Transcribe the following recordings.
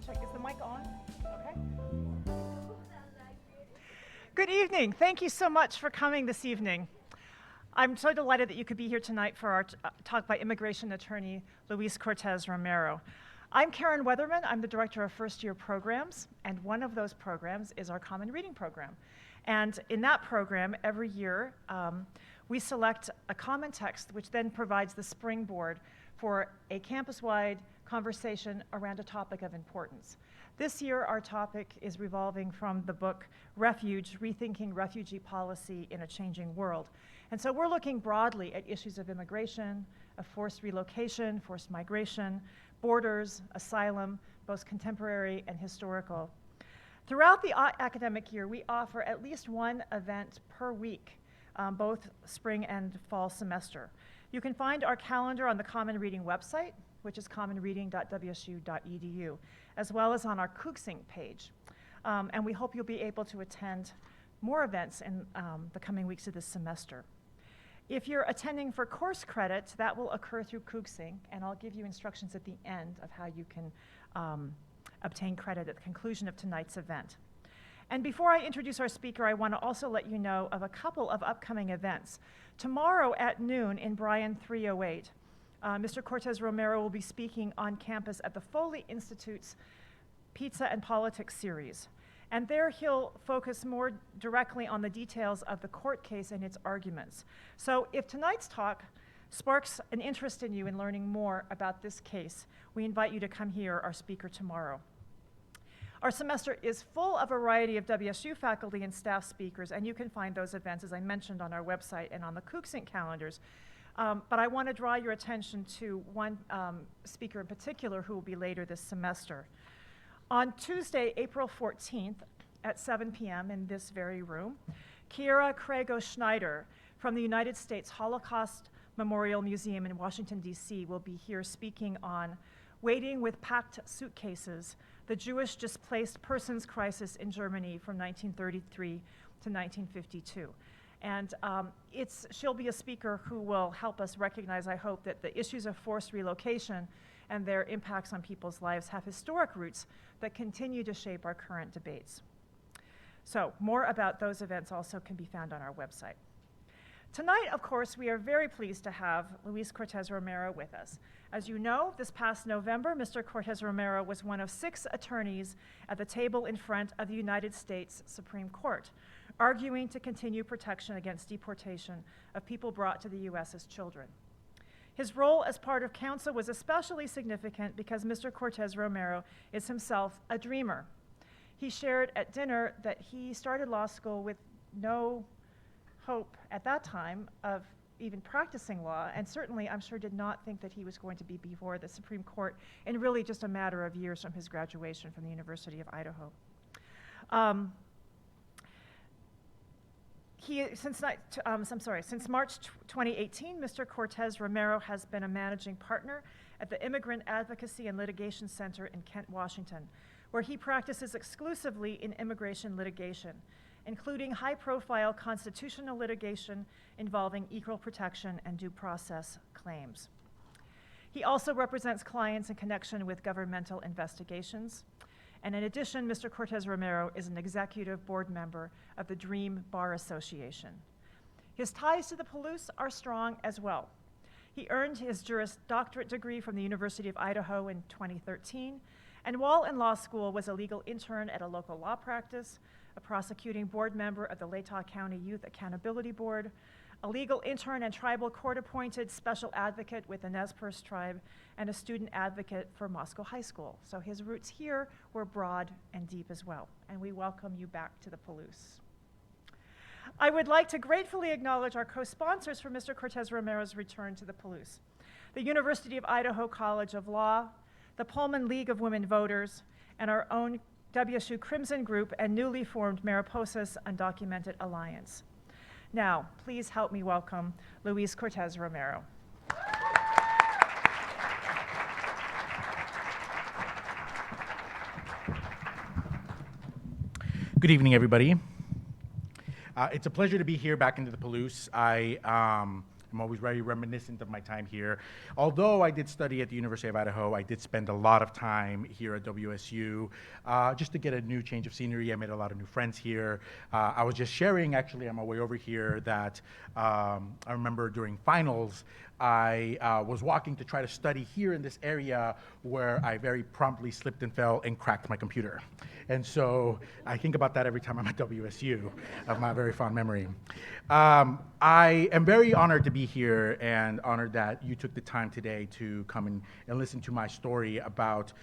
check. Is the mic on? Okay. Good evening. Thank you so much for coming this evening. I'm so delighted that you could be here tonight for our talk by immigration attorney Luis Cortes Romero. I'm Karen Weatherman. I'm the director of first-year programs, and one of those programs is our Common Reading program. And in that program, every year, we select a common text, which then provides the springboard for a campus-wide conversation around a topic of importance. This year, our topic is revolving from the book Refuge, Rethinking Refugee Policy in a Changing World. And so we're looking broadly at issues of immigration, of forced relocation, forced migration, borders, asylum, both contemporary and historical. Throughout the academic year, we offer at least one event per week, both spring and fall semester. You can find our calendar on the Common Reading website, which is commonreading.wsu.edu, as well as on our Cooksing page. And we hope you'll be able to attend more events in the coming weeks of this semester. If you're attending for course credit, that will occur through Cooksing, and I'll give you instructions at the end of how you can obtain credit at the conclusion of tonight's event. And before I introduce our speaker, I want to also let you know of a couple of upcoming events. Tomorrow at noon in Bryan 308, Mr. Cortes Romero will be speaking on campus at the Foley Institute's Pizza and Politics series. And there he'll focus more directly on the details of the court case and its arguments. So if tonight's talk sparks an interest in you in learning more about this case, we invite you to come hear our speaker tomorrow. Our semester is full of a variety of WSU faculty and staff speakers, and you can find those events, as I mentioned, on our website and on the Cooksing calendars. But I want to draw your attention to one speaker in particular who will be later this semester. On Tuesday, April 14th at 7 p.m. in this very room, Kiera Crago-Schneider from the United States Holocaust Memorial Museum in Washington, D.C. will be here speaking on Waiting with Packed Suitcases, the Jewish Displaced Persons Crisis in Germany from 1933 to 1952. And she'll be a speaker who will help us recognize, I hope, that the issues of forced relocation and their impacts on people's lives have historic roots that continue to shape our current debates. So more about those events also can be found on our website. Tonight, of course, we are very pleased to have Luis Cortes Romero with us. As you know, this past November, Mr. Cortes Romero was one of 6 attorneys at the table in front of the United States Supreme Court, arguing to continue protection against deportation of people brought to the U.S. as children. His role as part of counsel was especially significant because Mr. Cortes Romero is himself a dreamer. He shared at dinner that he started law school with no hope at that time of even practicing law, and certainly I'm sure did not think that he was going to be before the Supreme Court in really just a matter of years from his graduation from the University of Idaho. Since March 2018, Mr. Cortes Romero has been a managing partner at the Immigrant Advocacy and Litigation Center in Kent, Washington, where he practices exclusively in immigration litigation, including high-profile constitutional litigation involving equal protection and due process claims. He also represents clients in connection with governmental investigations. And in addition, Mr. Cortes Romero is an executive board member of the Dream Bar Association. His ties to the Palouse are strong as well. He earned his Juris Doctorate degree from the University of Idaho in 2013, and while in law school was a legal intern at a local law practice, a prosecuting board member of the Latah County Youth Accountability Board, a legal intern and tribal court-appointed special advocate with the Nez Perce tribe, and a student advocate for Moscow High School. So his roots here were broad and deep as well, and we welcome you back to the Palouse. I would like to gratefully acknowledge our co-sponsors for Mr. Cortes Romero's return to the Palouse: the University of Idaho College of Law, the Pullman League of Women Voters, and our own WSU Crimson Group and newly formed Mariposas Undocumented Alliance. Now, please help me welcome Luis Cortes Romero. Good evening, everybody. It's a pleasure to be here back into the Palouse. I'm I'm always very reminiscent of my time here. Although I did study at the University of Idaho, I did spend a lot of time here at WSU just to get a new change of scenery. I made a lot of new friends here. I was just sharing, actually, on my way over here that I remember during finals, I was walking to try to study here in this area where I very promptly slipped and fell and cracked my computer. And so I think about that every time I'm at WSU, of my very fond memory. I am very honored to be here and honored that you took the time today to come and listen to my story about,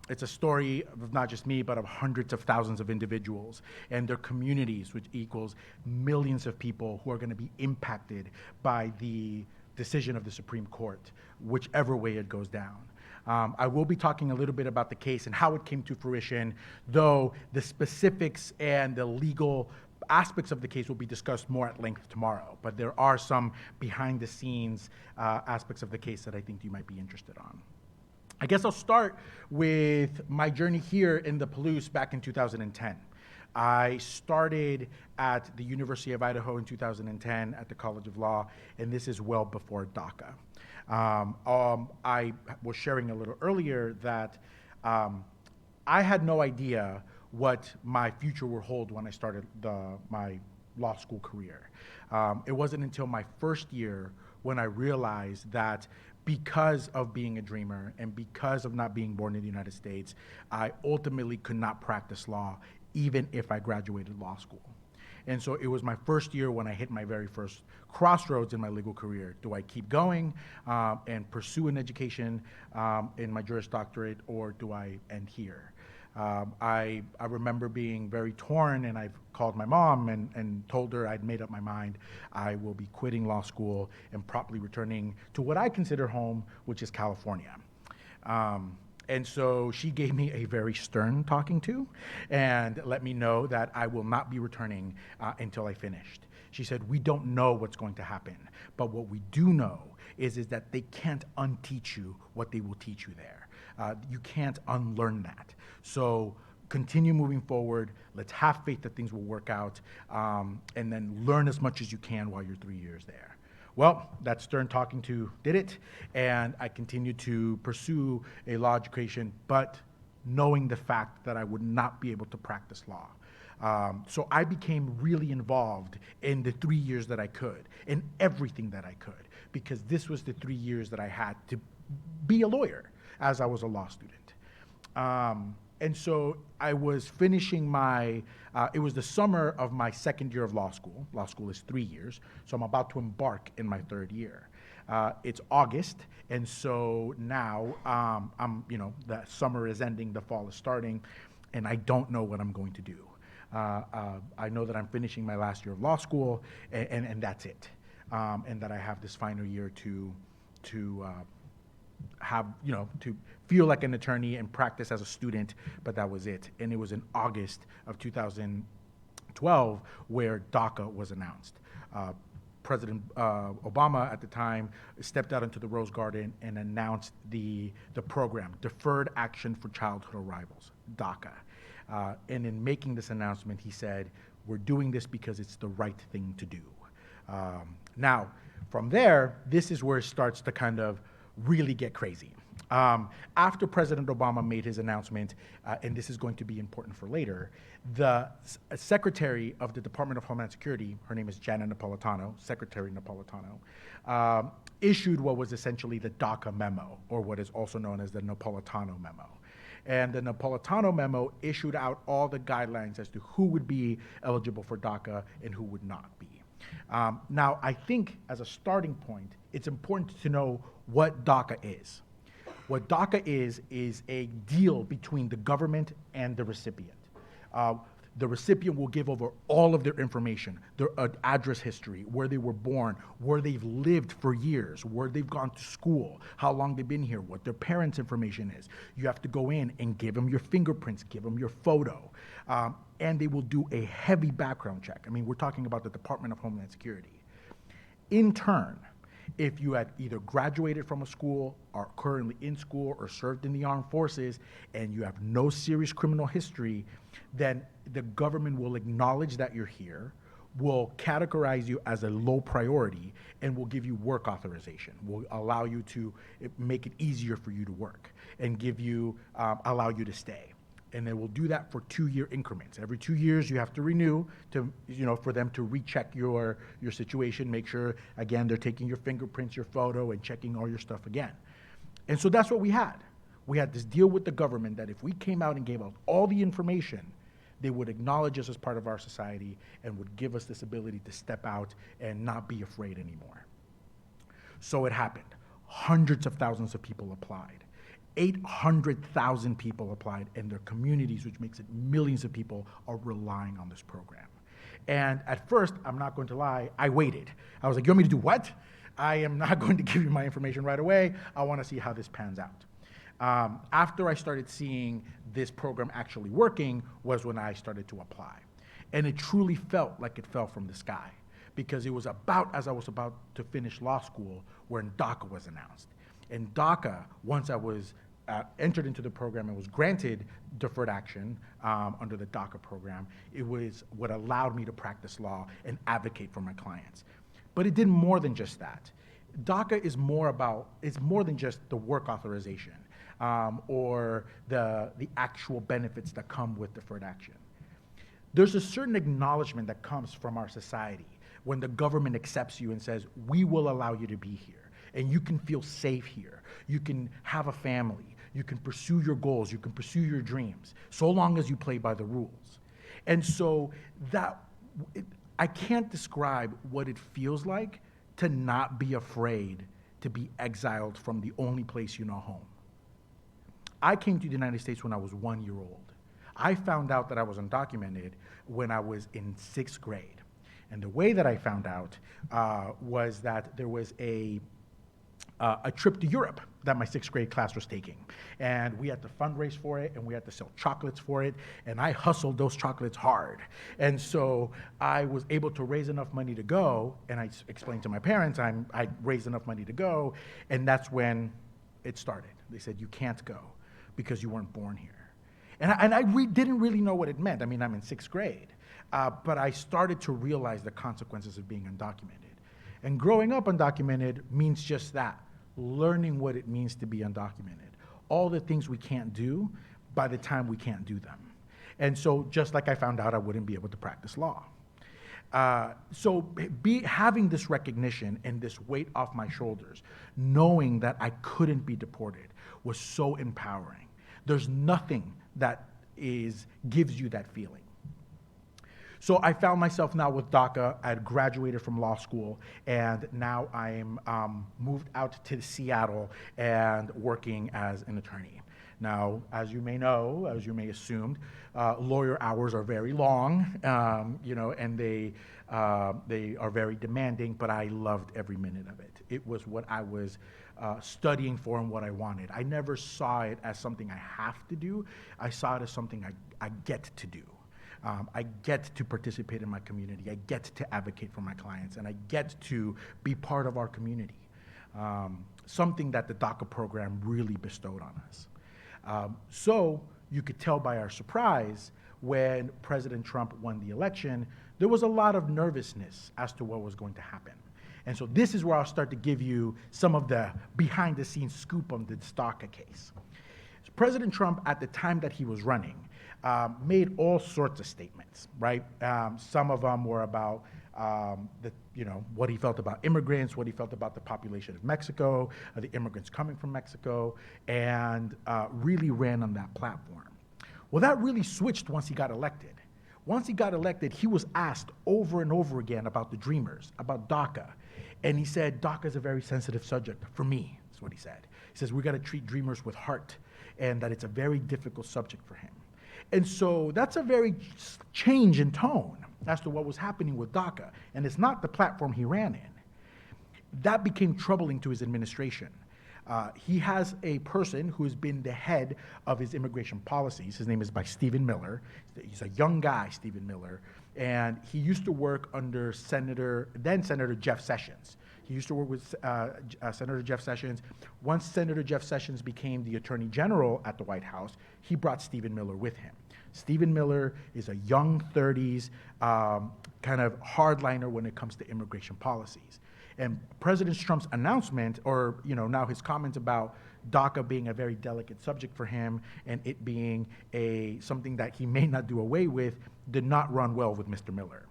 it's a story of not just me, but of hundreds of thousands of individuals and their communities, which equals millions of people who are going to be impacted by the decision of the Supreme Court, whichever way it goes down. I will be talking a little bit about the case and how it came to fruition, though the specifics and the legal aspects of the case will be discussed more at length tomorrow. But there are some behind the scenes aspects of the case that I think you might be interested on. I guess I'll start with my journey here in the Palouse back in 2010. I started at the University of Idaho in 2010 at the College of Law, and this is well before DACA. I was sharing a little earlier that I had no idea what my future would hold when I started my law school career. It wasn't until my first year when I realized that because of being a dreamer and because of not being born in the United States, I ultimately could not practice law even if I graduated law school. And so it was my first year when I hit my very first crossroads in my legal career. Do I keep going and pursue an education in my Juris Doctorate, or do I end here? I remember being very torn, and I've called my mom and told her I'd made up my mind. I will be quitting law school and promptly returning to what I consider home, which is California. And so she gave me a very stern talking to and let me know that I will not be returning until I finished. She said, we don't know what's going to happen, but what we do know is that they can't unteach you what they will teach you there. You can't unlearn that. So continue moving forward. Let's have faith that things will work out, and then learn as much as you can while you're 3 years there. Well, that stern talking to did it, and I continued to pursue a law education, but knowing the fact that I would not be able to practice law. So I became really involved in the 3 years that I could, in everything that I could, because this was the 3 years that I had to be a lawyer as I was a law student. And so I was finishing it was the summer of my second year of law school. Law school is 3 years, so I'm about to embark in my third year. It's August, and so now the summer is ending, the fall is starting, and I don't know what I'm going to do. I know that I'm finishing my last year of law school, and that's it. And that I have this final year to feel like an attorney and practice as a student, but that was it. And it was in August of 2012 where DACA was announced. President Obama at the time stepped out into the Rose Garden and announced the program, Deferred Action for Childhood Arrivals, DACA. And in making this announcement, he said, we're doing this because it's the right thing to do. Now, from there, this is where it starts to kind of really get crazy. After President Obama made his announcement, and this is going to be important for later, the Secretary of the Department of Homeland Security, her name is Janet Napolitano, Secretary Napolitano, issued what was essentially the DACA memo, or what is also known as the Napolitano memo. And the Napolitano memo issued out all the guidelines as to who would be eligible for DACA and who would not be. Now, I think as a starting point, it's important to know what DACA is. What DACA is a deal between the government and the recipient. The recipient will give over all of their information, their address history, where they were born, where they've lived for years, where they've gone to school, how long they've been here, what their parents' information is. You have to go in and give them your fingerprints, give them your photo, and they will do a heavy background check. I mean, we're talking about the Department of Homeland Security. In turn, if you had either graduated from a school, are currently in school, or served in the armed forces, and you have no serious criminal history, then the government will acknowledge that you're here, will categorize you as a low priority and will give you work authorization, will allow you to make it easier for you to work and give you, allow you to stay. And they will do that for 2-year increments. Every 2 years you have to renew to, for them to recheck your situation, make sure, again, they're taking your fingerprints, your photo, and checking all your stuff again. And so that's what we had. We had this deal with the government that if we came out and gave out all the information, they would acknowledge us as part of our society and would give us this ability to step out and not be afraid anymore. So it happened. Hundreds of thousands of people applied. 800,000 people applied, and their communities, which makes it millions of people, are relying on this program. And at first, I'm not going to lie, I waited. I was like, you want me to do what? I am not going to give you my information right away. I want to see how this pans out. After I started seeing this program actually working was when I started to apply. And it truly felt like it fell from the sky, because it was about as I was about to finish law school when DACA was announced. And DACA, once I was entered into the program and was granted Deferred Action under the DACA program, it was what allowed me to practice law and advocate for my clients. But it did more than just that. DACA is it's more than just the work authorization or the actual benefits that come with Deferred Action. There's a certain acknowledgement that comes from our society when the government accepts you and says, we will allow you to be here, and you can feel safe here. You can have a family. You can pursue your goals. You can pursue your dreams, so long as you play by the rules. And so I can't describe what it feels like to not be afraid to be exiled from the only place you know home. I came to the United States when I was 1 year old. I found out that I was undocumented when I was in 6th grade. And the way that I found out was that there was a trip to Europe that my 6th grade class was taking. And we had to fundraise for it, and we had to sell chocolates for it, and I hustled those chocolates hard. And so I was able to raise enough money to go, and I explained to my parents I raised enough money to go, and that's when it started. They said, you can't go because you weren't born here. And I didn't really know what it meant. I mean, I'm in 6th grade. But I started to realize the consequences of being undocumented. And growing up undocumented means just that, learning what it means to be undocumented. All the things we can't do by the time we can't do them. And so just like I found out I wouldn't be able to practice law. Having this recognition and this weight off my shoulders, knowing that I couldn't be deported, was so empowering. There's nothing that gives you that feeling. So I found myself now with DACA. I had graduated from law school, and now I'm moved out to Seattle and working as an attorney. Now, as you may know, as you may assumed, lawyer hours are very long, and they are very demanding, but I loved every minute of it. It was what I was studying for and what I wanted. I never saw it as something I have to do. I saw it as something I get to do. I get to participate in my community. I get to advocate for my clients, and I get to be part of our community. Something that the DACA program really bestowed on us. So you could tell by our surprise when President Trump won the election, there was a lot of nervousness as to what was going to happen. And so this is where I'll start to give you some of the behind-the-scenes scoop on the DACA case. So President Trump, at the time that he was running, made all sorts of statements, right? Some of them were about what he felt about immigrants, what he felt about the population of Mexico, the immigrants coming from Mexico, and really ran on that platform. Well, that really switched once he got elected. Once he got elected, he was asked over and over again about the Dreamers, about DACA. And he said, DACA is a very sensitive subject for me, is what he said. He says, we got to treat Dreamers with heart, and that it's a very difficult subject for him. And so that's a very change in tone as to what was happening with DACA, and it's not the platform he ran in. That became troubling to his administration. He has a person who's been the head of his immigration policies. His name is Stephen Miller. He's a young guy, Stephen Miller, and he used to work under then Senator Jeff Sessions. He used to work with Senator Jeff Sessions. Once Senator Jeff Sessions became the Attorney General at the White House, he brought Stephen Miller with him. Stephen Miller is a young 30s kind of hardliner when it comes to immigration policies. And President Trump's announcement, or now his comments about DACA being a very delicate subject for him and it being something that he may not do away with, did not run well with Mr. Miller.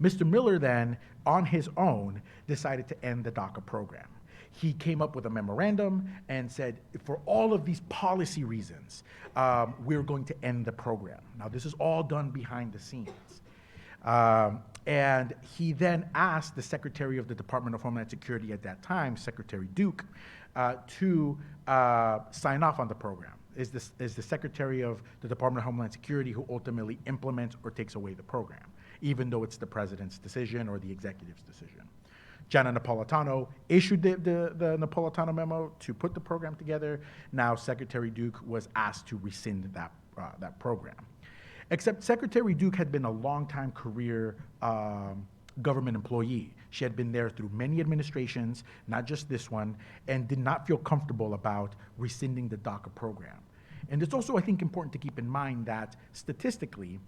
Mr. Miller then, on his own, decided to end the DACA program. He came up with a memorandum and said, for all of these policy reasons, we're going to end the program. Now, this is all done behind the scenes. And he then asked the Secretary of the Department of Homeland Security at that time, Secretary Duke, to sign off on the program. Is the Secretary of the Department of Homeland Security who ultimately implements or takes away the program, even though it's the president's decision or the executive's decision. Gianna Napolitano issued the Napolitano memo to put the program together. Now Secretary Duke was asked to rescind that program. Except Secretary Duke had been a longtime career government employee. She had been there through many administrations, not just this one, and did not feel comfortable about rescinding the DACA program. And it's also, I think, important to keep in mind that statistically,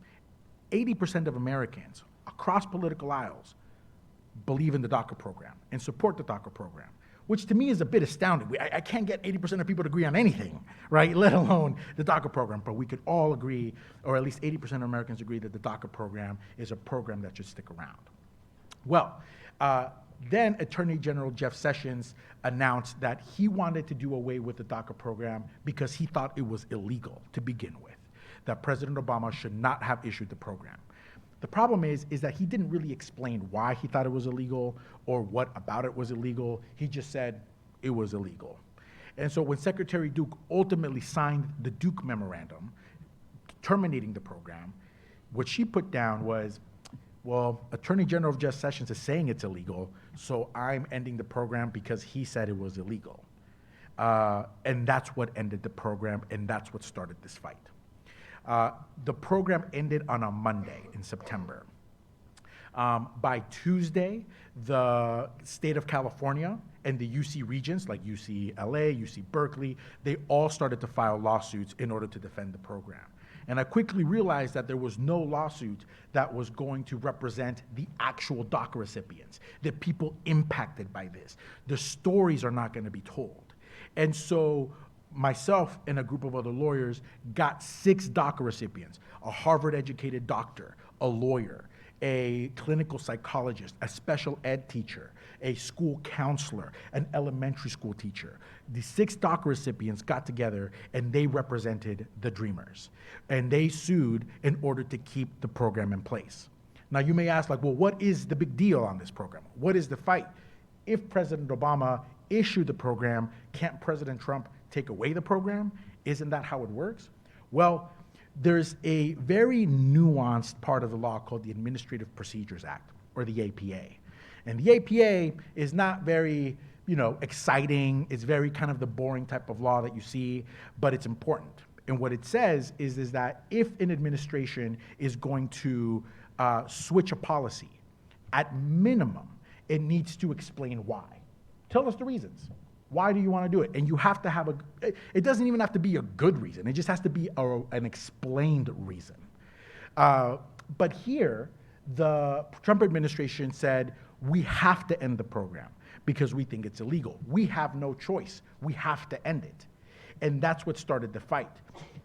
80% of Americans across political aisles believe in the DACA program and support the DACA program, which to me is a bit astounding. I can't get 80% of people to agree on anything, right? Let alone the DACA program, but we could all agree, or at least 80% of Americans agree that the DACA program is a program that should stick around. Well, then Attorney General Jeff Sessions announced that he wanted to do away with the DACA program because he thought it was illegal to begin with, that President Obama should not have issued the program. The problem is that he didn't really explain why he thought it was illegal or what about it was illegal. He just said it was illegal. And so when Secretary Duke ultimately signed the Duke memorandum terminating the program, what she put down was, well, Attorney General Jeff Sessions is saying it's illegal, so I'm ending the program because he said it was illegal. And that's what ended the program, and that's what started this fight. The program ended on a Monday in September. By Tuesday, the state of California and the UC regions, like UCLA, UC Berkeley, they all started to file lawsuits in order to defend the program. And I quickly realized that there was no lawsuit that was going to represent the actual DACA recipients, the people impacted by this. The stories are not going to be told. And so myself and a group of other lawyers got 6 DACA recipients, a Harvard-educated doctor, a lawyer, a clinical psychologist, a special ed teacher, a school counselor, an elementary school teacher. The 6 DACA recipients got together and they represented the Dreamers. And they sued in order to keep the program in place. Now you may ask, well, what is the big deal on this program? What is the fight? If President Obama issued the program, can't President Trump take away the program? Isn't that how it works? Well, there's a very nuanced part of the law called the Administrative Procedures Act, or the APA. And the APA is not very, exciting. It's very kind of the boring type of law that you see, but it's important. And what it says is that if an administration is going to switch a policy, at minimum, it needs to explain why. Tell us the reasons. Why do you want to do it? And you have to have it doesn't even have to be a good reason. It just has to be an explained reason. But here, the Trump administration said, we have to end the program because we think it's illegal. We have no choice. We have to end it. And that's what started the fight.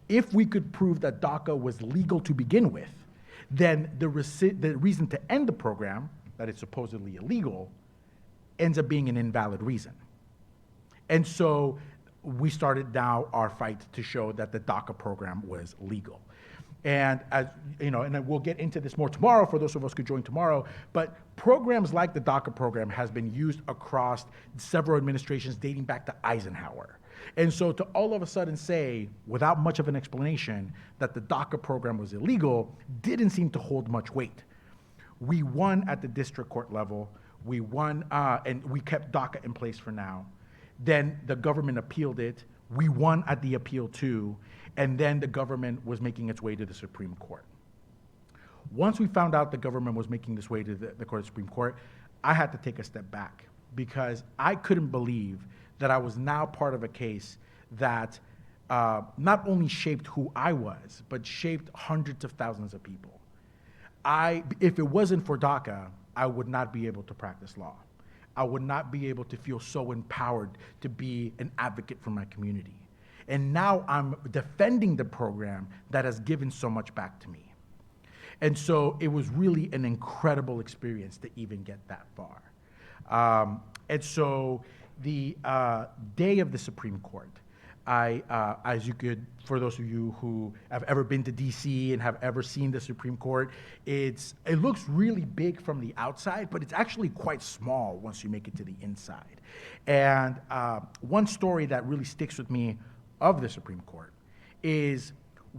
If we could prove that DACA was legal to begin with, then the reason to end the program, that it's supposedly illegal, ends up being an invalid reason. And so we started now our fight to show that the DACA program was legal. And as and we'll get into this more tomorrow for those of us who join tomorrow, but programs like the DACA program has been used across several administrations dating back to Eisenhower. And so to all of a sudden say, without much of an explanation, that the DACA program was illegal didn't seem to hold much weight. We won at the district court level. We won, and we kept DACA in place for now. Then the government appealed it. We won at the appeal too. And then the government was making its way to the Supreme Court. Once we found out the government was making its way to the Supreme Court, I had to take a step back, because I couldn't believe that I was now part of a case that not only shaped who I was, but shaped hundreds of thousands of people. If it wasn't for DACA, I would not be able to practice law. I would not be able to feel so empowered to be an advocate for my community. And now I'm defending the program that has given so much back to me. And so it was really an incredible experience to even get that far. And so the day of the Supreme Court, as you could, for those of you who have ever been to DC and have ever seen the Supreme Court, it looks really big from the outside, but it's actually quite small once you make it to the inside. And one story that really sticks with me of the Supreme Court is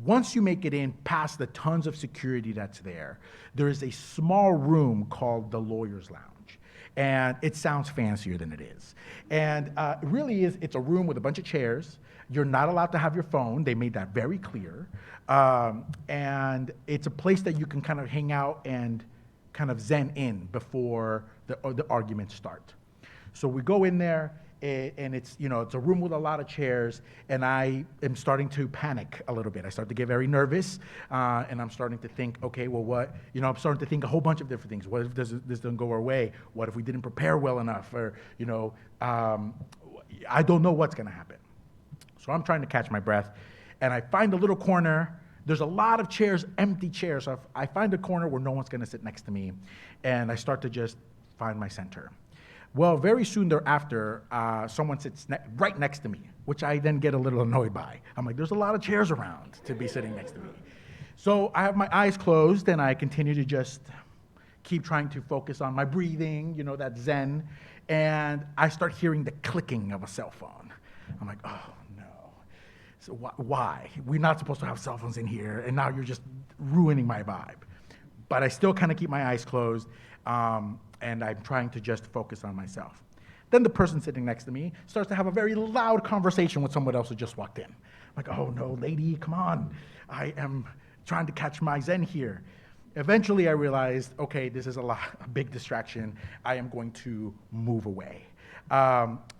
once you make it in past the tons of security that's there, there is a small room called the Lawyer's Lounge. And it sounds fancier than it is. And it really is, it's a room with a bunch of chairs. You're not allowed to have your phone. They made that very clear. And it's a place that you can kind of hang out and kind of zen in before the arguments start. So we go in there, and it's a room with a lot of chairs, and I am starting to panic a little bit. I start to get very nervous, and I'm starting to think, okay, well, what, I'm starting to think a whole bunch of different things. What if this doesn't go our way? What if we didn't prepare well enough? Or, I don't know what's gonna happen. So I'm trying to catch my breath, and I find a little corner. There's a lot of chairs, empty chairs. So I find a corner where no one's gonna sit next to me, and I start to just find my center. Well, very soon thereafter, someone sits right next to me, which I then get a little annoyed by. I'm like, there's a lot of chairs around to be sitting next to me. So I have my eyes closed, and I continue to just keep trying to focus on my breathing, that zen, and I start hearing the clicking of a cell phone. I'm like, oh no. So why? We're not supposed to have cell phones in here, and now you're just ruining my vibe. But I still kind of keep my eyes closed, and I'm trying to just focus on myself. Then the person sitting next to me starts to have a very loud conversation with someone else who just walked in. I'm like, oh no, lady, come on. I am trying to catch my zen here. Eventually I realized, okay, this is a big distraction. I am going to move away.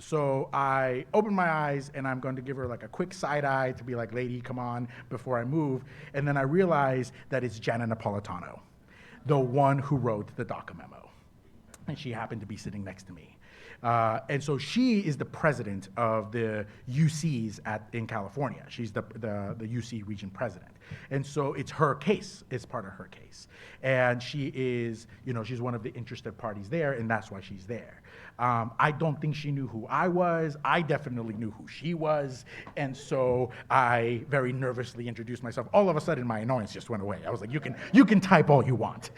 So I open my eyes, and I'm going to give her like a quick side eye to be like, lady, come on, before I move. And then I realize that it's Jana Napolitano, the one who wrote the DACA memo. And she happened to be sitting next to me. And so she is the president of the UCs in California. She's the UC region president. And so it's her case, it's part of her case. And she is, she's one of the interested parties there, and that's why she's there. I don't think she knew who I was. I definitely knew who she was. And so I very nervously introduced myself. All of a sudden, my annoyance just went away. I was like, you can type all you want.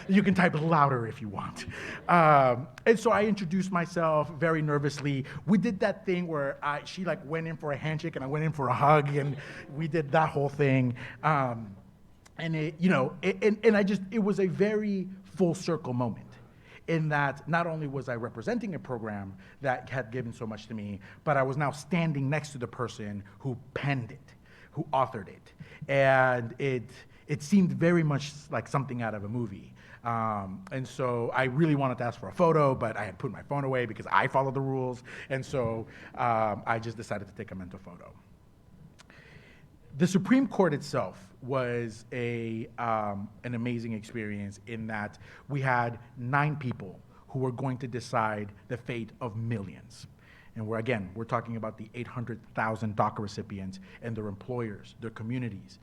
You can type louder if you want. And so I introduced myself very nervously. We did that thing where she went in for a handshake and I went in for a hug, and we did that whole thing. And it was a very full circle moment, in that not only was I representing a program that had given so much to me, but I was now standing next to the person who penned it, who authored it. And it seemed very much like something out of a movie. And so I really wanted to ask for a photo, but I had put my phone away because I followed the rules. And so I just decided to take a mental photo. The Supreme Court itself was an amazing experience, in that we had 9 people who were going to decide the fate of millions. And we're talking about the 800,000 DACA recipients and their employers, their communities.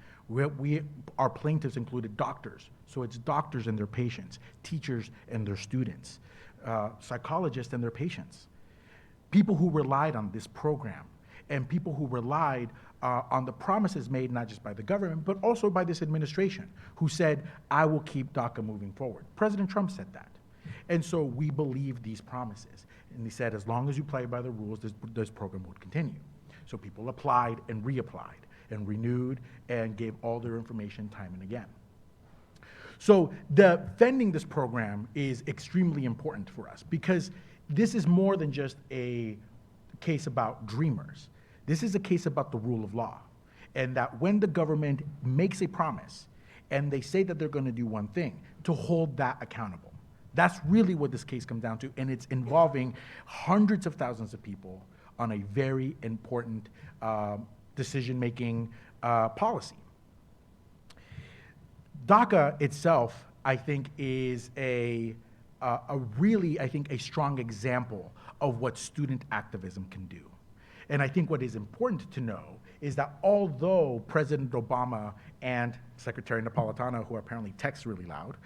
Our plaintiffs included doctors, so it's doctors and their patients, teachers and their students, psychologists and their patients, people who relied on this program, and people who relied on the promises made not just by the government, but also by this administration, who said, I will keep DACA moving forward. President Trump said that. And so we believed these promises. And he said, as long as you play by the rules, this program would continue. So people applied and reapplied and renewed and gave all their information time and again. So defending this program is extremely important for us, because this is more than just a case about dreamers. This is a case about the rule of law, and that when the government makes a promise and they say that they're going to do one thing, to hold that accountable. That's really what this case comes down to, and it's involving hundreds of thousands of people on a very important decision-making policy. DACA itself, I think, is a really, I think, a strong example of what student activism can do. And I think what is important to know is that although President Obama and Secretary Napolitano, who apparently texts really loud,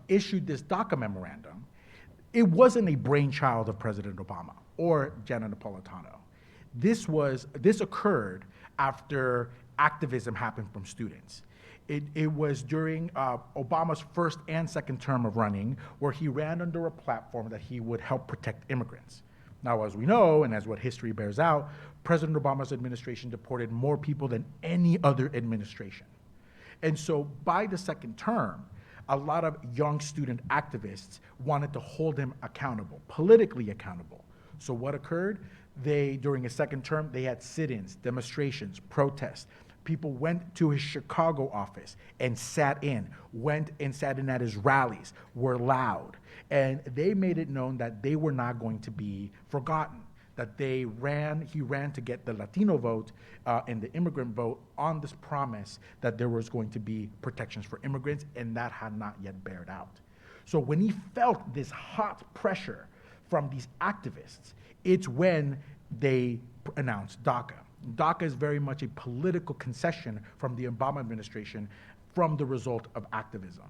issued this DACA memorandum, it wasn't a brainchild of President Obama or Janet Napolitano. This occurred after activism happened from students. It was during Obama's first and second term of running, where he ran under a platform that he would help protect immigrants. Now, as we know, and as what history bears out, President Obama's administration deported more people than any other administration. And so by the second term, a lot of young student activists wanted to hold him accountable, politically accountable. So what occurred? During his second term, they had sit-ins, demonstrations, protests. People went to his Chicago office and sat in at his rallies, were loud. And they made it known that they were not going to be forgotten, that he ran to get the Latino vote and the immigrant vote on this promise that there was going to be protections for immigrants, and that had not yet bared out. So when he felt this hot pressure from these activists, it's when they announced DACA. DACA is very much a political concession from the Obama administration from the result of activism.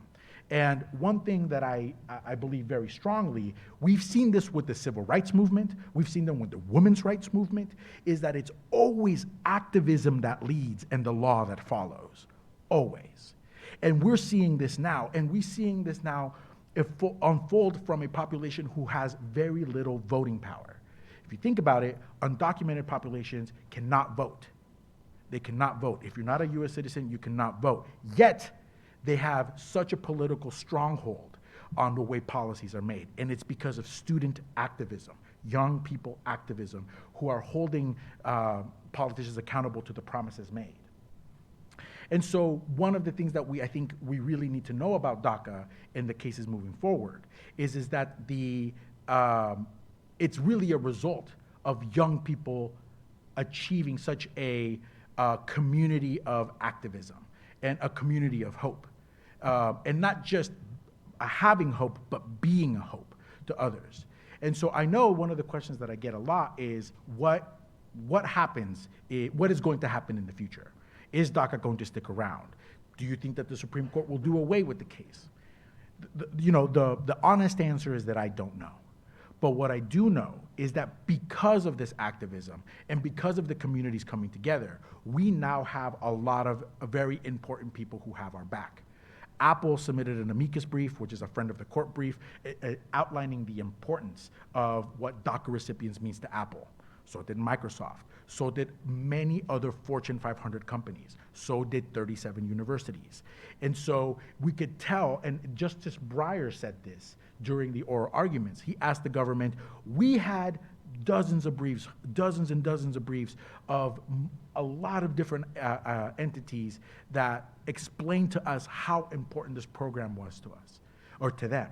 And one thing that I believe very strongly, we've seen this with the civil rights movement, we've seen them with the women's rights movement, is that it's always activism that leads and the law that follows, always. And we're seeing this now, and we're seeing this now unfold from a population who has very little voting power. If you think about it, undocumented populations cannot vote. They cannot vote. If you're not a US citizen, you cannot vote. Yet, they have such a political stronghold on the way policies are made. And it's because of student activism, young people activism, who are holding politicians accountable to the promises made. And so one of the things that I think we really need to know about DACA in the cases moving forward is that it's really a result of young people achieving such a community of activism and a community of hope. And not just having hope, but being a hope to others. And so I know one of the questions that I get a lot is what is going to happen in the future? Is DACA going to stick around? Do you think that the Supreme Court will do away with the case? The honest answer is that I don't know. But what I do know is that because of this activism and because of the communities coming together, we now have a lot of very important people who have our back. Apple submitted an amicus brief, which is a friend of the court brief, outlining the importance of what DACA recipients means to Apple. So did Microsoft. So did many other Fortune 500 companies. So did 37 universities. And so we could tell, and Justice Breyer said this during the oral arguments. He asked the government, we had dozens and dozens of briefs of a lot of different entities that explained to us how important this program was to us, or to them.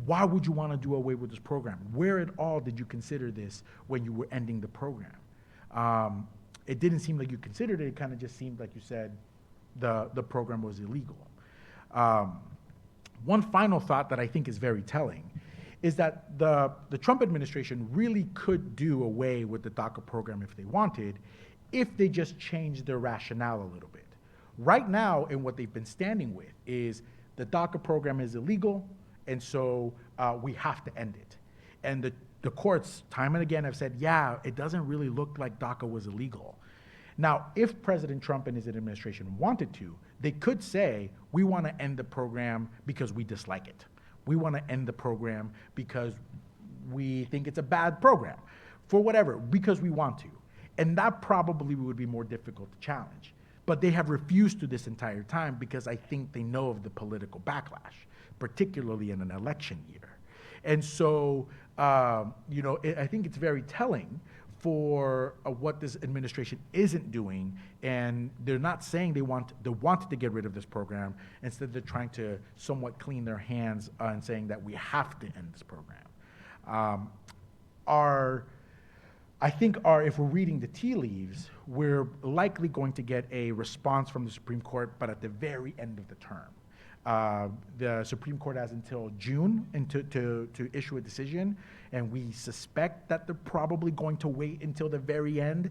Why would you want to do away with this program? Where at all did you consider this when you were ending the program? It didn't seem like you considered it. It kind of just seemed like you said the program was illegal. One final thought that I think is very telling is that the Trump administration really could do away with the DACA program if they wanted, if they just changed their rationale a little bit. Right now, and what they've been standing with is the DACA program is illegal, and so we have to end it. And the courts, time and again, have said, yeah, it doesn't really look like DACA was illegal. Now, if President Trump and his administration wanted to, they could say, we want to end the program because we dislike it. We want to end the program because we think it's a bad program, for whatever, because we want to. And that probably would be more difficult to challenge. But they have refused to this entire time because I think they know of the political backlash, particularly in an election year. And so, I think it's very telling for what this administration isn't doing, and they're not saying they wanted to get rid of this program. Instead, they're trying to somewhat clean their hands and saying that we have to end this program. I think if we're reading the tea leaves, we're likely going to get a response from the Supreme Court, but at the very end of the term. The Supreme Court has until June to issue a decision, and we suspect that they're probably going to wait until the very end,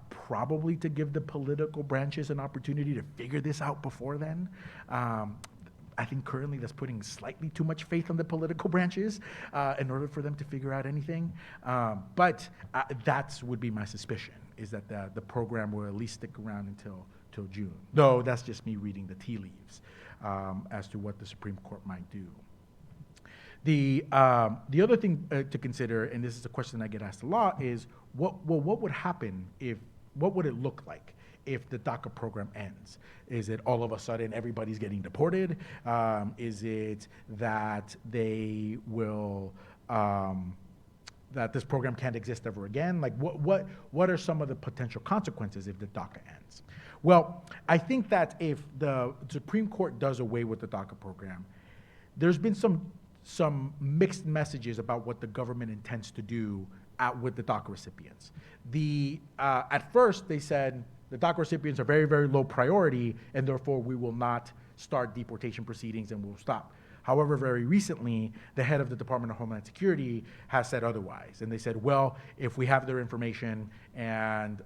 probably to give the political branches an opportunity to figure this out before then. I think currently that's putting slightly too much faith on the political branches in order for them to figure out anything. But that would be my suspicion, is that the program will at least stick around until June. Though that's just me reading the tea leaves as to what the Supreme Court might do. The other thing to consider, and this is a question I get asked a lot, is what would happen what would it look like if the DACA program ends? Is it all of a sudden everybody's getting deported? Is it that they will, that this program can't exist ever again? Like what are some of the potential consequences if the DACA ends? Well, I think that if the Supreme Court does away with the DACA program, there's been some mixed messages about what the government intends to do with the DACA recipients. At first they said, the DACA recipients are very, very low priority, and therefore we will not start deportation proceedings and we'll stop. However, very recently, the head of the Department of Homeland Security has said otherwise. And they said, well, if we have their information and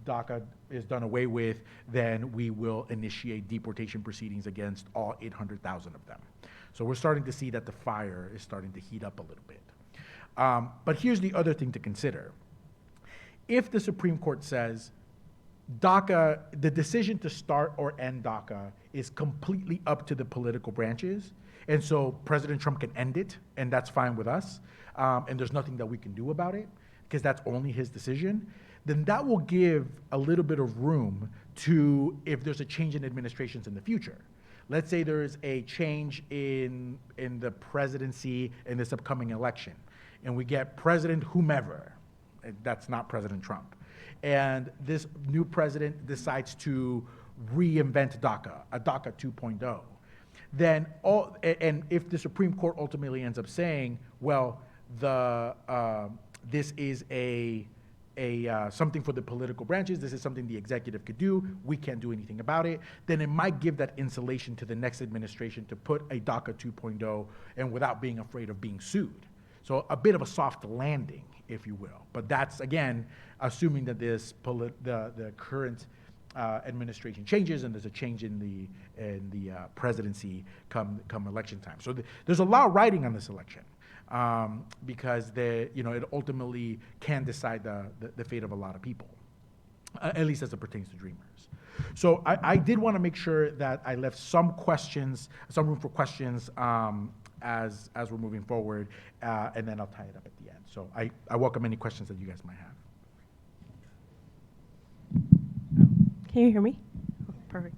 DACA is done away with, then we will initiate deportation proceedings against all 800,000 of them. So we're starting to see that the fire is starting to heat up a little bit. But here's the other thing to consider. If the Supreme Court says, DACA, the decision to start or end DACA is completely up to the political branches, and so President Trump can end it, and that's fine with us, and there's nothing that we can do about it, because that's only his decision, then that will give a little bit of room to, if there's a change in administrations in the future. Let's say there's a change in the presidency in this upcoming election, and we get President whomever, that's not President Trump, and this new president decides to reinvent DACA, a DACA 2.0, then and if the Supreme Court ultimately ends up saying, well, this is something for the political branches, this is something the executive could do, we can't do anything about it, then it might give that insulation to the next administration to put a DACA 2.0 and without being afraid of being sued. So a bit of a soft landing, if you will. But that's, again, assuming that the current administration changes and there's a change in the presidency come election time. So there's a lot riding on this election because it ultimately can decide the fate of a lot of people, at least as it pertains to Dreamers. So I did want to make sure that I left some room for questions as we're moving forward, and then I'll tie it up at the end. So I welcome any questions that you guys might have. Can you hear me? Oh, perfect.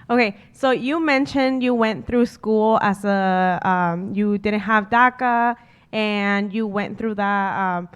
Okay, so you mentioned you went through school as you didn't have DACA, and you went through that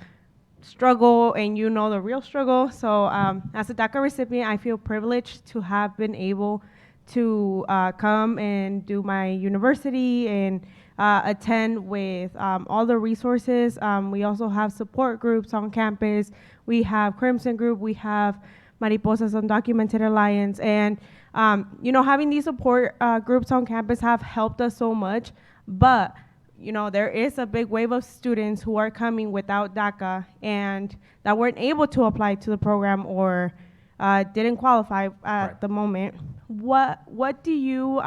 struggle, and you know the real struggle. So as a DACA recipient, I feel privileged to have been able to come and do my university and attend with all the resources. We also have support groups on campus. We have Crimson Group. We have Mariposas Undocumented Alliance. And, having these support groups on campus have helped us so much. But, there is a big wave of students who are coming without DACA and that weren't able to apply to the program or didn't qualify at the moment. What do you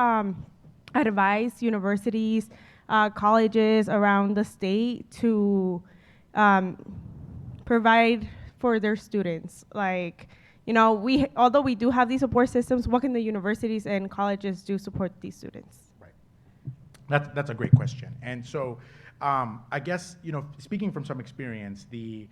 advise universities, colleges around the state to provide for their students? Like, although we do have these support systems, what can the universities and colleges do to support these students? Right. That's a great question. And so I guess, speaking from some experience, the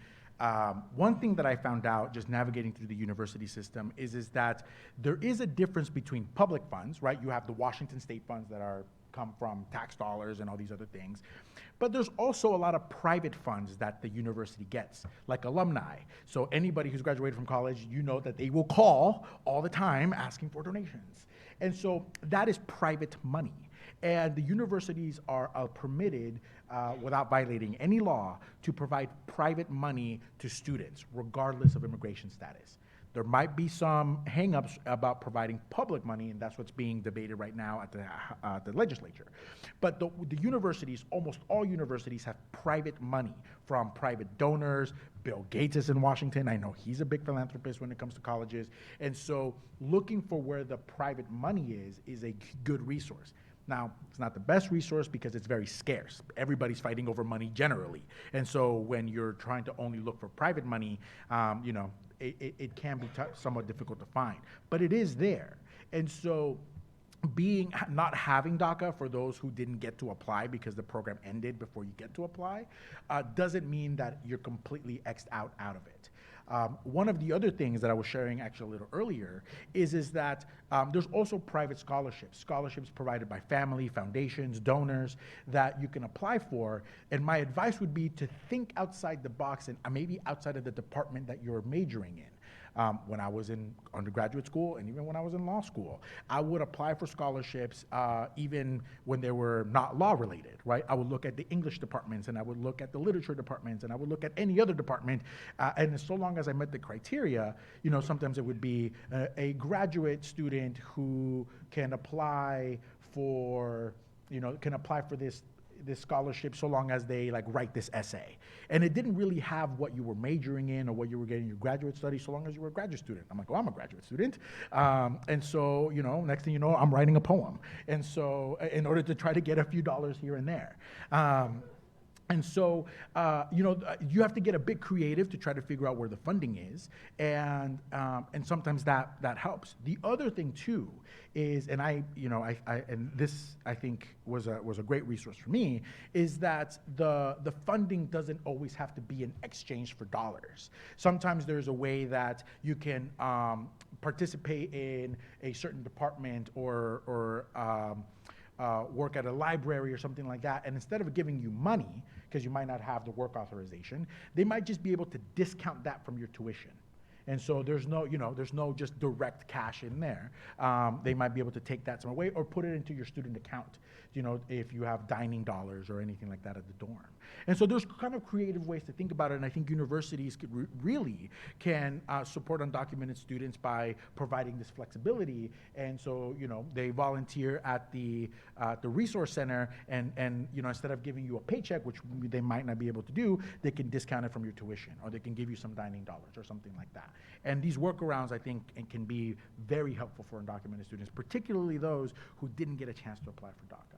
one thing that I found out just navigating through the university system is that there is a difference between public funds, right? You have the Washington state funds that are come from tax dollars and all these other things. But there's also a lot of private funds that the university gets, like alumni. So anybody who's graduated from college, you know that they will call all the time asking for donations. And so that is private money. And the universities are permitted, without violating any law, to provide private money to students, regardless of immigration status. There might be some hang-ups about providing public money, and that's what's being debated right now at the legislature. But the universities, almost all universities, have private money from private donors. Bill Gates is in Washington. I know he's a big philanthropist when it comes to colleges. And so looking for where the private money is a good resource. Now, it's not the best resource because it's very scarce. Everybody's fighting over money generally. And so when you're trying to only look for private money, it can be somewhat difficult to find. But it is there. And so not having DACA for those who didn't get to apply because the program ended before you get to apply doesn't mean that you're completely X'd out of it. One of the other things that I was sharing actually a little earlier is that there's also private scholarships provided by family, foundations, donors that you can apply for. And my advice would be to think outside the box and maybe outside of the department that you're majoring in. When I was in undergraduate school and even when I was in law school, I would apply for scholarships even when they were not law related, right? I would look at the English departments and I would look at the literature departments and I would look at any other department. And so long as I met the criteria, sometimes it would be a graduate student who can apply for, this scholarship so long as they write this essay. And it didn't really have what you were majoring in or what you were getting your graduate studies so long as you were a graduate student. I'm like, well, I'm a graduate student. And so, next thing you know, I'm writing a poem. And so in order to try to get a few dollars here and there. And so, you have to get a bit creative to try to figure out where the funding is, and sometimes that helps. The other thing too is, and this I think was a great resource for me, is that the funding doesn't always have to be in exchange for dollars. Sometimes there's a way that you can participate in a certain department or work at a library or something like that, and instead of giving you money, because you might not have the work authorization, they might just be able to discount that from your tuition. And so there's no just direct cash in there. They might be able to take that some away or put it into your student account, if you have dining dollars or anything like that at the dorm. And so there's kind of creative ways to think about it, and I think universities really can support undocumented students by providing this flexibility. And so, they volunteer at the resource center, and instead of giving you a paycheck, which they might not be able to do, they can discount it from your tuition, or they can give you some dining dollars or something like that. And these workarounds, I think, can be very helpful for undocumented students, particularly those who didn't get a chance to apply for DACA.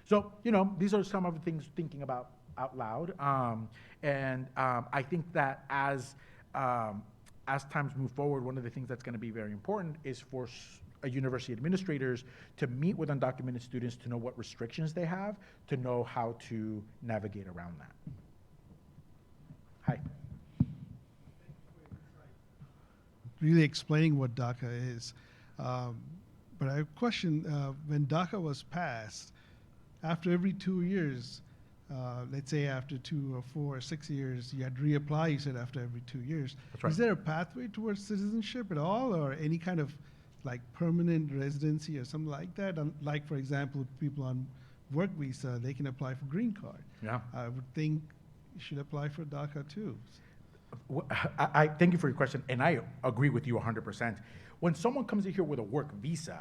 So, these are some of the things thinking about out loud. I think that as times move forward, one of the things that's going to be very important is for university administrators to meet with undocumented students to know what restrictions they have, to know how to navigate around that. Hi. Really explaining what DACA is. But I have a question. When DACA was passed, after every 2 years, let's say after 2 or 4 or 6 years, you had to reapply, you said after every 2 years. That's right. Is there a pathway towards citizenship at all, or any kind of permanent residency or something like that? Like, for example, people on work visa, they can apply for green card. Yeah. I would think you should apply for DACA too. I thank you for your question, and I agree with you 100%. When someone comes in here with a work visa,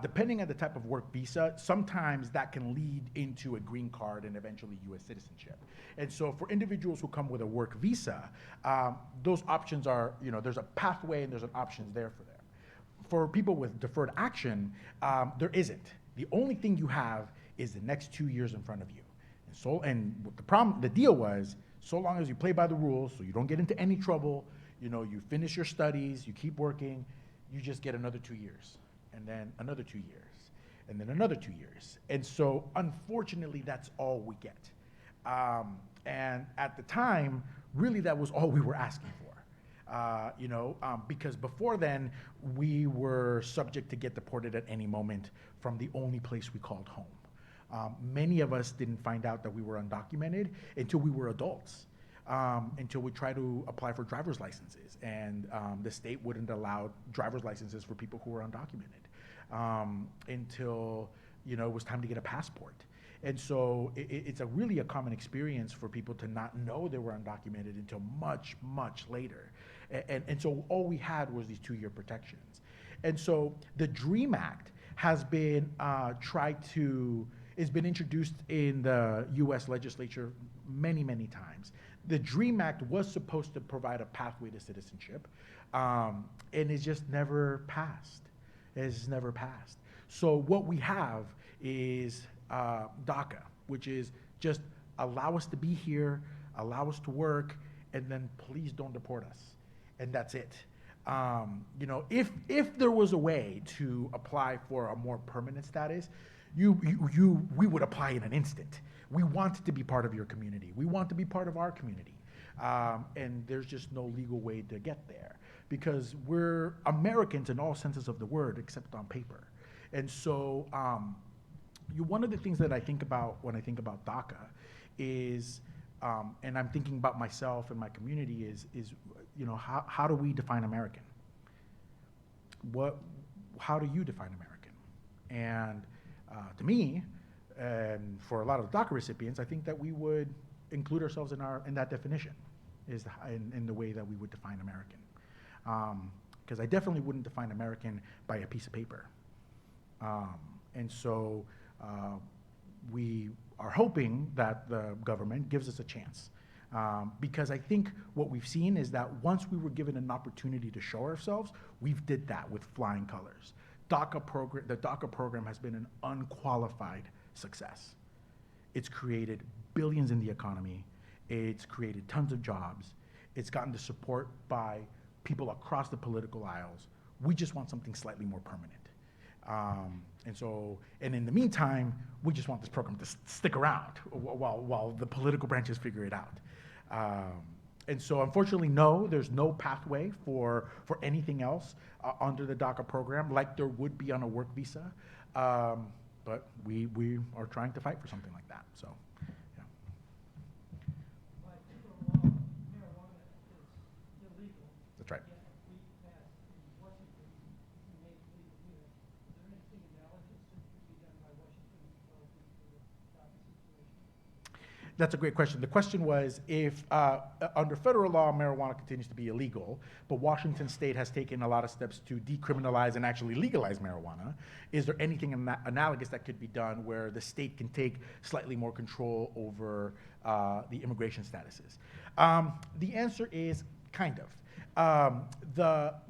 depending on the type of work visa, sometimes that can lead into a green card and eventually U.S. citizenship. And so for individuals who come with a work visa, those options are, there's a pathway and there's an options there for them. For people with deferred action, there isn't. The only thing you have is the next 2 years in front of you. And the deal was, so long as you play by the rules, so you don't get into any trouble, you finish your studies, you keep working, you just get another 2 years, and then another 2 years, and then another 2 years. And so, unfortunately, that's all we get. And at the time, really, that was all we were asking for. Because before then, we were subject to get deported at any moment from the only place we called home. Many of us didn't find out that we were undocumented until we were adults, until we tried to apply for driver's licenses, and the state wouldn't allow driver's licenses for people who were undocumented, until it was time to get a passport. And so it's really a common experience for people to not know they were undocumented until much, much later. And so all we had was these 2-year protections. And so the DREAM Act has been it's been introduced in the US legislature many, many times. The DREAM Act was supposed to provide a pathway to citizenship, and it just never passed. It's never passed. So what we have is DACA, which is just allow us to be here, allow us to work, and then please don't deport us. And that's it. If there was a way to apply for a more permanent status, we would apply in an instant. We want to be part of your community. We want to be part of our community. And there's just no legal way to get there because we're Americans in all senses of the word except on paper. And so one of the things that I think about when I think about DACA is, and I'm thinking about myself and my community is how do we define American? How do you define American? And to me, and for a lot of DACA recipients, I think that we would include ourselves in that definition, in the way that we would define American. Because I definitely wouldn't define American by a piece of paper. And so we are hoping that the government gives us a chance. Because I think what we've seen is that once we were given an opportunity to show ourselves, we've did that with flying colors. The DACA program has been an unqualified success. It's created billions in the economy. It's created tons of jobs. It's gotten the support by people across the political aisles. We just want something slightly more permanent. And in the meantime, we just want this program to stick around while the political branches figure it out. And so unfortunately, no, there's no pathway for anything else under the DACA program like there would be on a work visa. But we are trying to fight for something like that, so, yeah. That's right. That's a great question. The question was if under federal law, marijuana continues to be illegal, but Washington state has taken a lot of steps to decriminalize and actually legalize marijuana, is there anything analogous that could be done where the state can take slightly more control over the immigration statuses? The answer is kind of.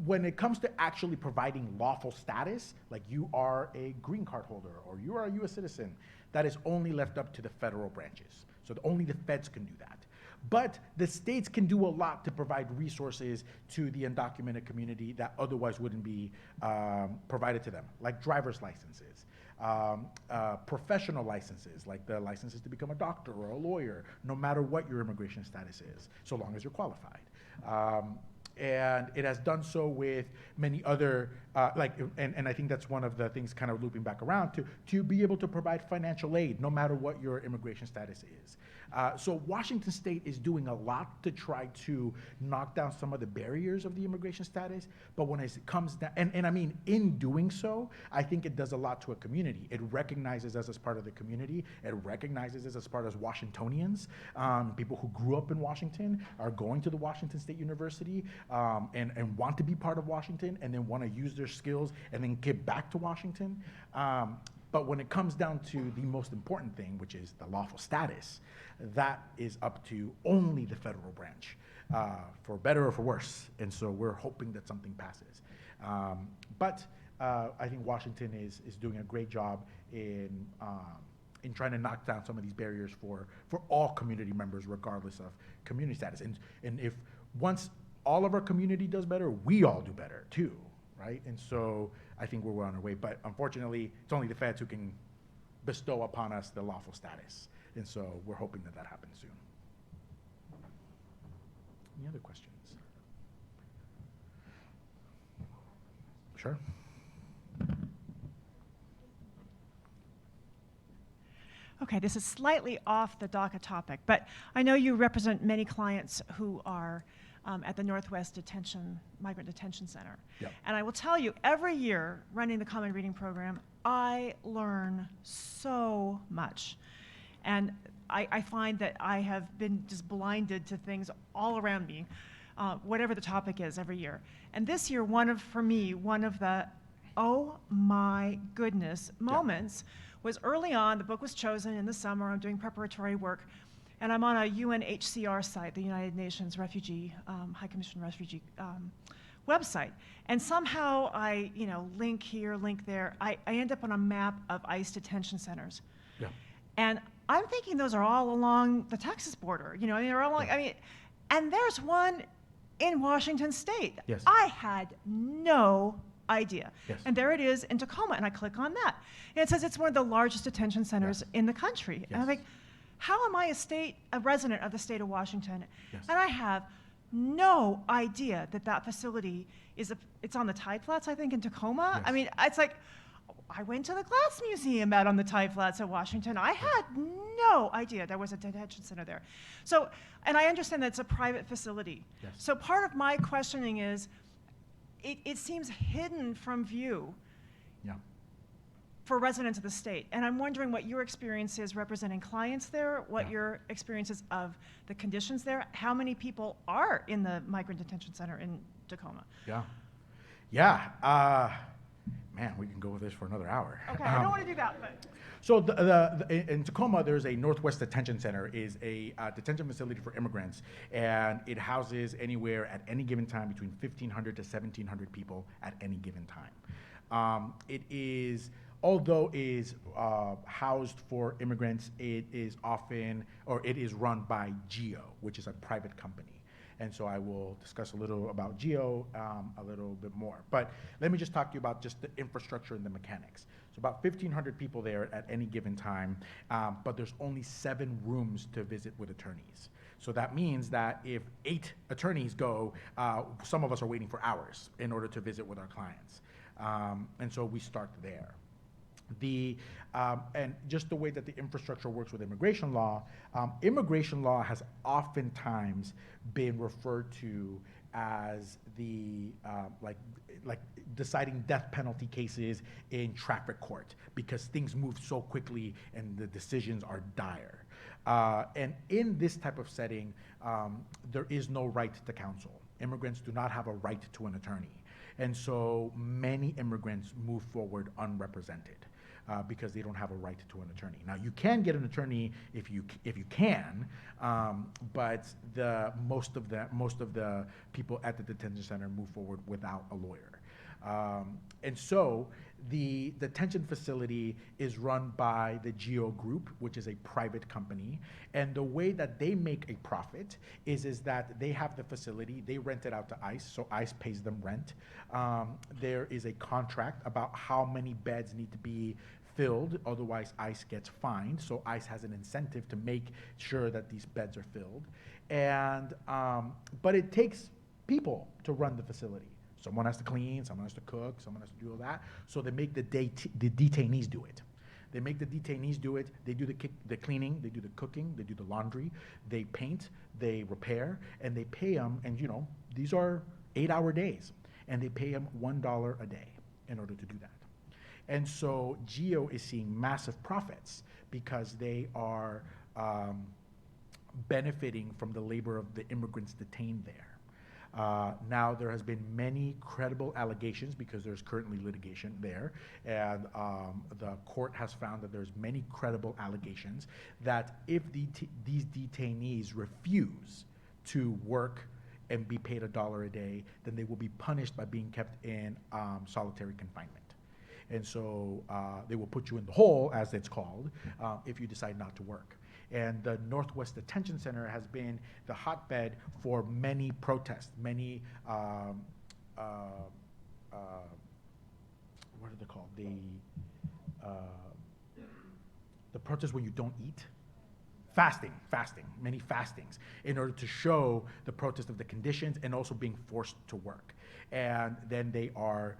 When it comes to actually providing lawful status, like you are a green card holder or you are a US citizen, that is only left up to the federal branches. So only the feds can do that. But the states can do a lot to provide resources to the undocumented community that otherwise wouldn't be provided to them, like driver's licenses, professional licenses, like the licenses to become a doctor or a lawyer, no matter what your immigration status is, so long as you're qualified. And it has done so with many other, and I think that's one of the things kind of looping back around to be able to provide financial aid no matter what your immigration status is. So Washington state is doing a lot to try to knock down some of the barriers of the immigration status, but when it comes down, and I mean, in doing so, I think it does a lot to a community. It recognizes us as part of the community. It recognizes us as part of Washingtonians. People who grew up in Washington are going to the Washington State University and want to be part of Washington and then want to use their skills and then get back to Washington. But when it comes down to the most important thing, which is the lawful status, that is up to only the federal branch, for better or for worse. And so we're hoping that something passes. But I think Washington is doing a great job in trying to knock down some of these barriers for all community members, regardless of community status. And if once all of our community does better, we all do better too, right? And so I think we're on our way. But unfortunately, it's only the feds who can bestow upon us the lawful status. And so we're hoping that that happens soon. Any other questions? Sure. Okay, this is slightly off the DACA topic, but I know you represent many clients who are at the Northwest Migrant Detention Center. Yep. And I will tell you, every year running the Common Reading Program, I learn so much. And I find that I have been just blinded to things all around me, whatever the topic is every year. And this year, for me, one of the, oh my goodness moments was early on. The book was chosen in the summer. I'm doing preparatory work. And I'm on a UNHCR site, the United Nations Refugee, High Commission Refugee website. And somehow I, link here, link there. I end up on a map of ICE detention centers. Yeah. And I'm thinking those are all along the Texas border. They're all along, and there's one in Washington State. Yes. I had no idea. Yes. And there it is in Tacoma, and I click on that. And it says it's one of the largest detention centers Yes. in the country. Yes. And I'm like, how am I a resident of the state of Washington? Yes. And I have no idea that facility it's on the Tide Flats, I think, in Tacoma. Yes. It's like, I went to the Glass Museum out on the Tide Flats of Washington. I had no idea there was a detention center there. So, and I understand that it's a private facility. Yes. So part of my questioning is, it seems hidden from view Yeah. for residents of the state. And I'm wondering what your experience is representing clients there, what Yeah. your experience is of the conditions there, how many people are in the migrant detention center in Tacoma. Yeah. Yeah. Man, we can go with this for another hour. Okay, I don't want to do that, but. So in Tacoma, there's a Northwest Detention Center, is a detention facility for immigrants, and it houses anywhere at any given time between 1,500 to 1,700 people at any given time. It is, although is housed for immigrants, it is run by GEO, which is a private company. And so I will discuss a little about GEO a little bit more. But let me just talk to you about just the infrastructure and the mechanics. So about 1,500 people there at any given time, but there's only 7 rooms to visit with attorneys. So that means that if 8 attorneys go, some of us are waiting for hours in order to visit with our clients. And so we start there. And just the way that the infrastructure works with immigration law has oftentimes been referred to as the like deciding death penalty cases in traffic court, because things move so quickly and the decisions are dire. And in this type of setting, there is no right to counsel. Immigrants do not have a right to an attorney. And so many immigrants move forward unrepresented. Because they don't have a right to an attorney. Now, you can get an attorney if you can, but most of the people at the detention center move forward without a lawyer. And so the detention facility is run by the GEO Group, which is a private company. And the way that they make a profit is that they have the facility, they rent it out to ICE, so ICE pays them rent. There is a contract about how many beds need to be filled, otherwise ICE gets fined. So ICE has an incentive to make sure that these beds are filled. And, but it takes people to run the facility. Someone has to clean, someone has to cook, someone has to do all that. So they make the detainees do it. They make the detainees do it. They do the cleaning, they do the cooking, they do the laundry, they paint, they repair, and they pay them. And these are 8-hour days, and they pay them $1 a day in order to do that. And so GEO is seeing massive profits because they are benefiting from the labor of the immigrants detained there. Now, there has been many credible allegations because there's currently litigation there, and the court has found that there's many credible allegations that if these detainees refuse to work and be paid $1 a day, then they will be punished by being kept in solitary confinement. And so they will put you in the hole, as it's called, if you decide not to work. And the Northwest Detention Center has been the hotbed for many protests, many, what are they called? The protests when you don't eat. many fastings, in order to show the protest of the conditions and also being forced to work. And then they are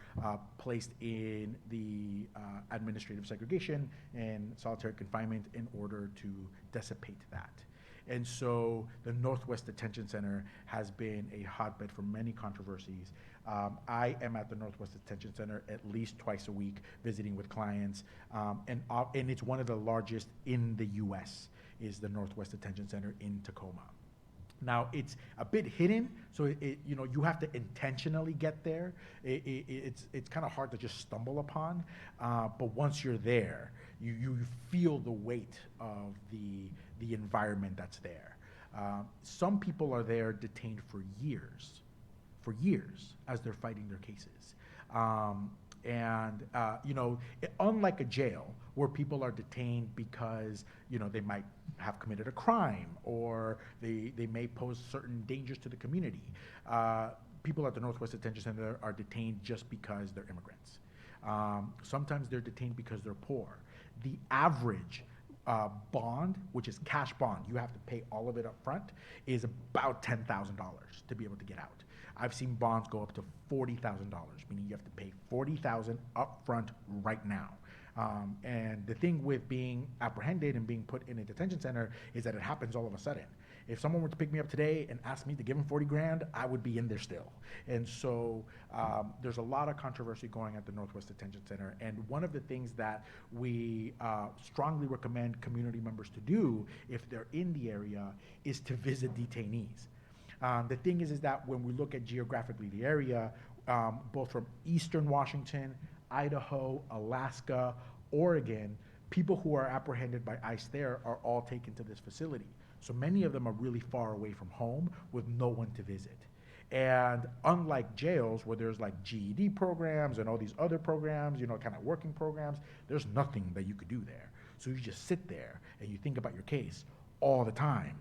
placed in the administrative segregation and solitary confinement in order to dissipate that. And so the Northwest Detention Center has been a hotbed for many controversies. I am at the Northwest Detention Center at least twice a week visiting with clients, and it's one of the largest in the US, is the Northwest Detention Center in Tacoma. Now, it's a bit hidden, so you have to intentionally get there. It's kind of hard to just stumble upon, but once you're there, you feel the weight of the environment that's there. Some people are there detained for years as they're fighting their cases. Unlike a jail where people are detained because they might have committed a crime or they may pose certain dangers to the community, people at the Northwest Detention Center are detained just because they're immigrants. Sometimes they're detained because they're poor. The average bond, which is cash bond, you have to pay all of it up front, is about $10,000 to be able to get out. I've seen bonds go up to $40,000, meaning you have to pay $40,000 up front right now. And the thing with being apprehended and being put in a detention center is that it happens all of a sudden. If someone were to pick me up today and ask me to give them 40 grand, I would be in there still. And so there's a lot of controversy going at the Northwest Detention Center. And one of the things that we strongly recommend community members to do if they're in the area is to visit detainees. The thing is that when we look at geographically the area, both from Eastern Washington, Idaho, Alaska, Oregon, people who are apprehended by ICE there are all taken to this facility. So many of them are really far away from home with no one to visit. And unlike jails where there's like GED programs and all these other programs, kind of working programs, there's nothing that you could do there. So you just sit there and you think about your case all the time.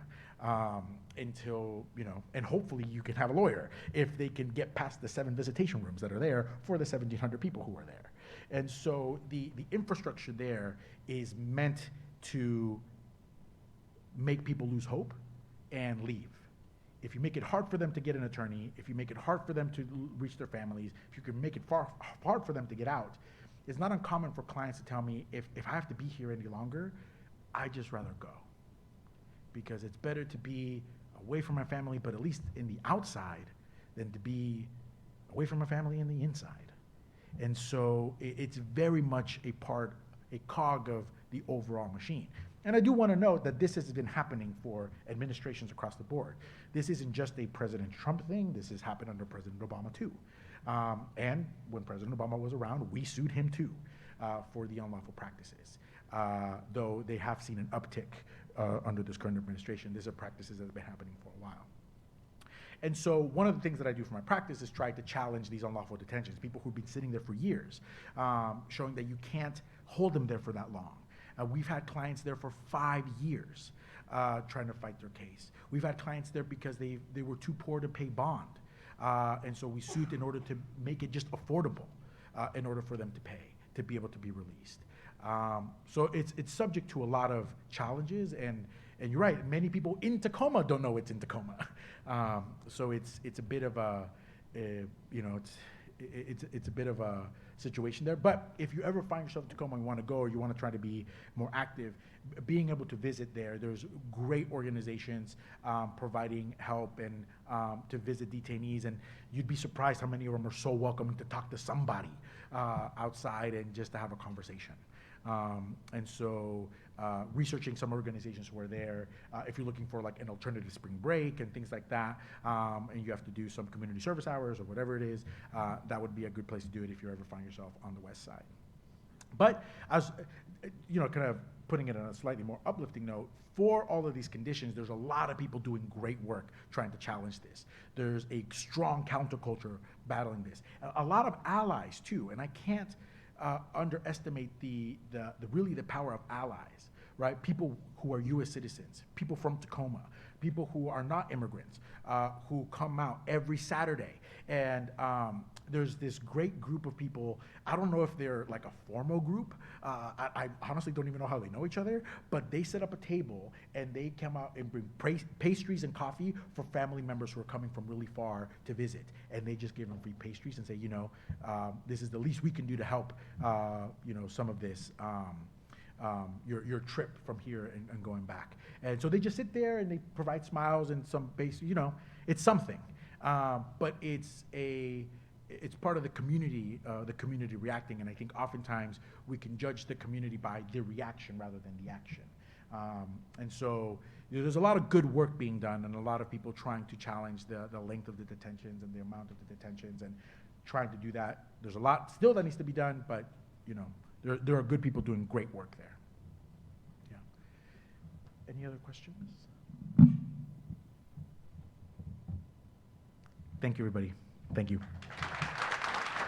Until, and hopefully you can have a lawyer if they can get past the 7 visitation rooms that are there for the 1,700 people who are there. And so the infrastructure there is meant to make people lose hope and leave. If you make it hard for them to get an attorney, if you make it hard for them to reach their families, if you can make it hard for them to get out, it's not uncommon for clients to tell me, if I have to be here any longer, I'd just rather go. Because it's better to be away from my family, but at least in the outside, than to be away from my family in the inside. And so it's very much a cog of the overall machine. And I do want to note that this has been happening for administrations across the board. This isn't just a President Trump thing. This has happened under President Obama too. And when President Obama was around, we sued him too for the unlawful practices. Though they have seen an uptick under this current administration. These are practices that have been happening for a while. And so one of the things that I do for my practice is try to challenge these unlawful detentions, people who've been sitting there for years, showing that you can't hold them there for that long. We've had clients there for 5 years trying to fight their case. We've had clients there because they were too poor to pay bond. And so we sued in order to make it just affordable in order for them to pay, to be able to be released. So it's subject to a lot of challenges, and you're right, many people in Tacoma don't know it's in Tacoma. So it's a bit of a, it's a bit of a situation there. But if you ever find yourself in Tacoma and want to go, or you want to try to be more active, being able to visit there's great organizations providing help and to visit detainees, and you'd be surprised how many of them are so welcoming to talk to somebody outside and just to have a conversation. And so researching some organizations who are there, if you're looking for like an alternative spring break and things like that, and you have to do some community service hours or whatever it is, that would be a good place to do it if you ever find yourself on the west side. But as kind of putting it on a slightly more uplifting note, for all of these conditions, there's a lot of people doing great work trying to challenge this. There's a strong counterculture battling this. A lot of allies too, and I can't underestimate the power of allies, right? People who are U.S. citizens, people from Tacoma, people who are not immigrants, who come out every Saturday and there's this great group of people. I don't know if they're like a formal group. I honestly don't even know how they know each other, but they set up a table and they come out and bring pastries and coffee for family members who are coming from really far to visit. And they just give them free pastries and say, this is the least we can do to help, some of this, your trip from here and going back. And so they just sit there and they provide smiles and some it's something. But it's part of the community reacting, and I think oftentimes we can judge the community by the reaction rather than the action. And so there's a lot of good work being done, and a lot of people trying to challenge the length of the detentions and the amount of the detentions, and trying to do that. There's a lot still that needs to be done, but there are good people doing great work there. Yeah. Any other questions? Thank you, everybody. Thank you.